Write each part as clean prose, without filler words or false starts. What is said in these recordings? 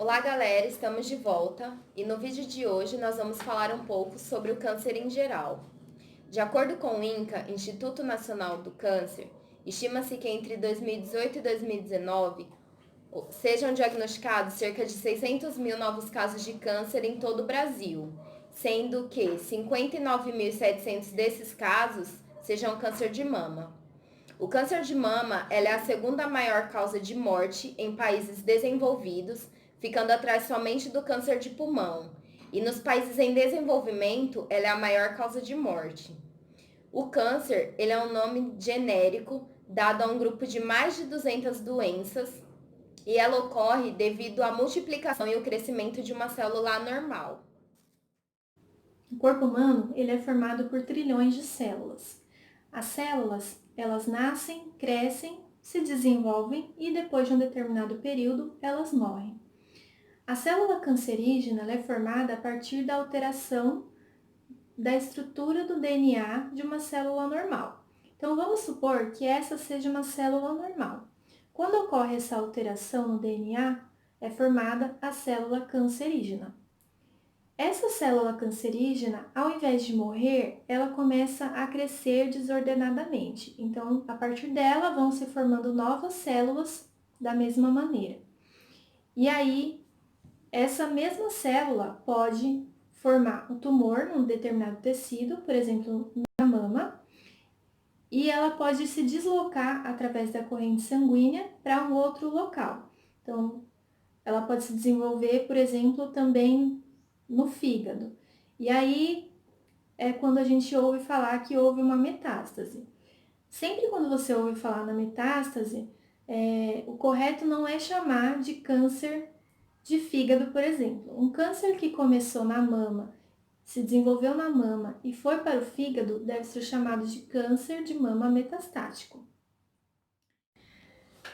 Olá galera, estamos de volta e no vídeo de hoje nós vamos falar um pouco sobre o câncer em geral. De acordo com o INCA, Instituto Nacional do Câncer, estima-se que entre 2018 e 2019 sejam diagnosticados cerca de 600 mil novos casos de câncer em todo o Brasil, sendo que 59.700 desses casos sejam câncer de mama. O câncer de mama é a segunda maior causa de morte em países desenvolvidos, ficando atrás somente do câncer de pulmão. E nos países em desenvolvimento, ela é a maior causa de morte. O câncer, ele é um nome genérico dado a um grupo de mais de 200 doenças e ela ocorre devido à multiplicação e o crescimento de uma célula anormal. O corpo humano ele é formado por trilhões de células. As células, elas nascem, crescem, se desenvolvem e depois de um determinado período, elas morrem. A célula cancerígena é formada a partir da alteração da estrutura do DNA de uma célula normal. Então, vamos supor que essa seja uma célula normal. Quando ocorre essa alteração no DNA, é formada a célula cancerígena. Essa célula cancerígena, ao invés de morrer, ela começa a crescer desordenadamente. Então, a partir dela vão se formando novas células da mesma maneira. E aí, essa mesma célula pode formar um tumor num determinado tecido, por exemplo, na mama, e ela pode se deslocar através da corrente sanguínea para um outro local. Então, ela pode se desenvolver, por exemplo, também no fígado. E aí é quando a gente ouve falar que houve uma metástase. Sempre quando você ouve falar na metástase, o correto não é chamar de câncer de fígado, por exemplo. Um câncer que começou na mama, se desenvolveu na mama e foi para o fígado, deve ser chamado de câncer de mama metastático.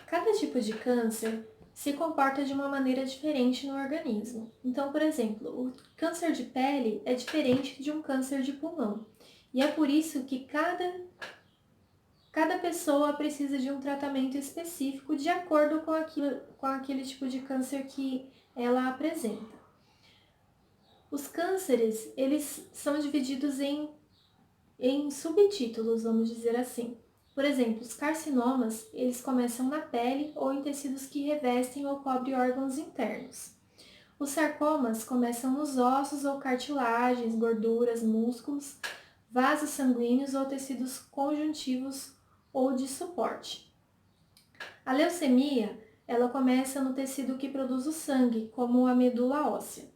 Cada tipo de câncer se comporta de uma maneira diferente no organismo. Então, por exemplo, o câncer de pele é diferente de um câncer de pulmão. E é por isso que cada pessoa precisa de um tratamento específico de acordo com aquele tipo de câncer que ela apresenta. Os cânceres, eles são divididos em subtítulos, vamos dizer assim. Por exemplo, os carcinomas, eles começam na pele ou em tecidos que revestem ou cobrem órgãos internos. Os sarcomas começam nos ossos ou cartilagens, gorduras, músculos, vasos sanguíneos ou tecidos conjuntivos ou de suporte. A leucemia, ela começa no tecido que produz o sangue, como a medula óssea.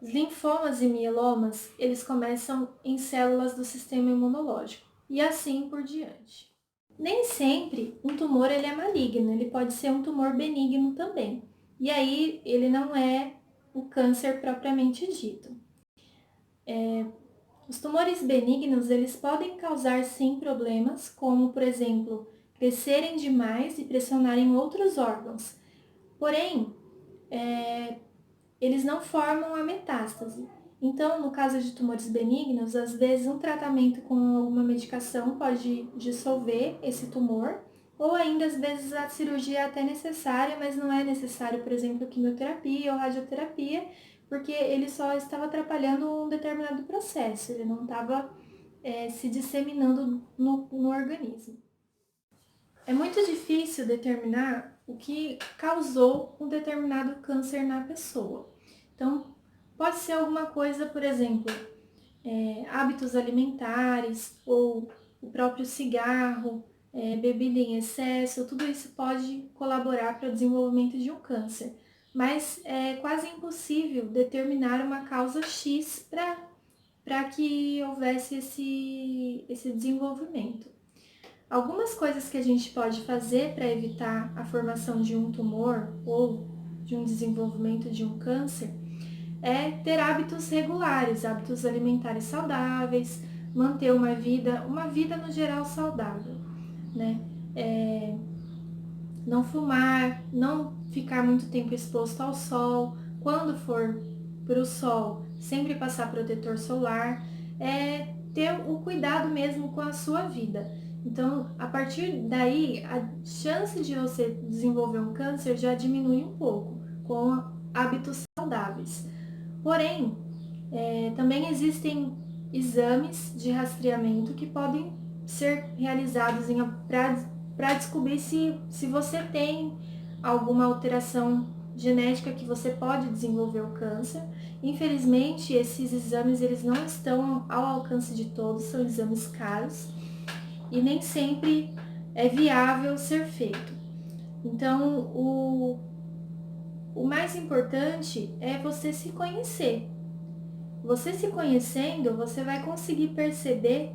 Os linfomas e mielomas, eles começam em células do sistema imunológico e assim por diante. Nem sempre um tumor ele é maligno, ele pode ser um tumor benigno também. E aí ele não é o câncer propriamente dito. Os tumores benignos, eles podem causar sim problemas, como por exemplo, crescerem demais e pressionarem outros órgãos. Porém, eles não formam a metástase. Então, no caso de tumores benignos, às vezes um tratamento com alguma medicação pode dissolver esse tumor, ou ainda às vezes a cirurgia é até necessária, mas não é necessário, por exemplo, quimioterapia ou radioterapia, porque ele só estava atrapalhando um determinado processo, ele não estava se disseminando no organismo. É muito difícil determinar o que causou um determinado câncer na pessoa. Então, pode ser alguma coisa, por exemplo, hábitos alimentares ou o próprio cigarro, bebida em excesso, tudo isso pode colaborar para o desenvolvimento de um câncer. Mas é quase impossível determinar uma causa X para que houvesse esse desenvolvimento. Algumas coisas que a gente pode fazer para evitar a formação de um tumor ou de um desenvolvimento de um câncer é ter hábitos regulares, hábitos alimentares saudáveis, manter uma vida no geral saudável, né? Não fumar, não ficar muito tempo exposto ao sol, quando for para o sol, sempre passar protetor solar, ter o cuidado mesmo com a sua vida. Então, a partir daí, a chance de você desenvolver um câncer já diminui um pouco. com hábitos saudáveis. Porém, também existem exames de rastreamento que podem ser realizados para descobrir se você tem alguma alteração genética que você pode desenvolver o câncer. Infelizmente, esses exames eles não estão ao alcance de todos, são exames caros e nem sempre é viável ser feito. Então, o mais importante é você se conhecer. Você se conhecendo, você vai conseguir perceber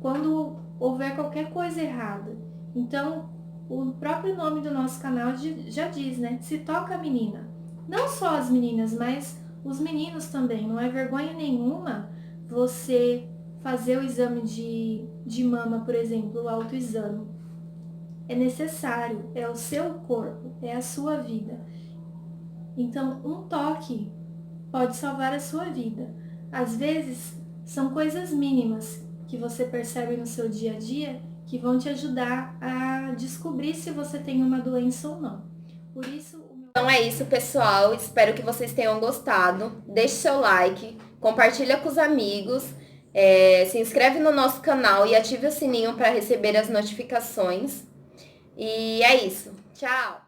quando houver qualquer coisa errada. Então, o próprio nome do nosso canal já diz, né? Se toca a menina. Não só as meninas, mas os meninos também. Não é vergonha nenhuma você fazer o exame de mama, por exemplo, o autoexame. É necessário, é o seu corpo, é a sua vida. Então, um toque pode salvar a sua vida. Às vezes, são coisas mínimas que você percebe no seu dia a dia que vão te ajudar a descobrir se você tem uma doença ou não. Por isso, Então é isso, pessoal. Espero que vocês tenham gostado. Deixe seu like, compartilha com os amigos, se inscreve no nosso canal e ative o sininho para receber as notificações. E é isso. Tchau!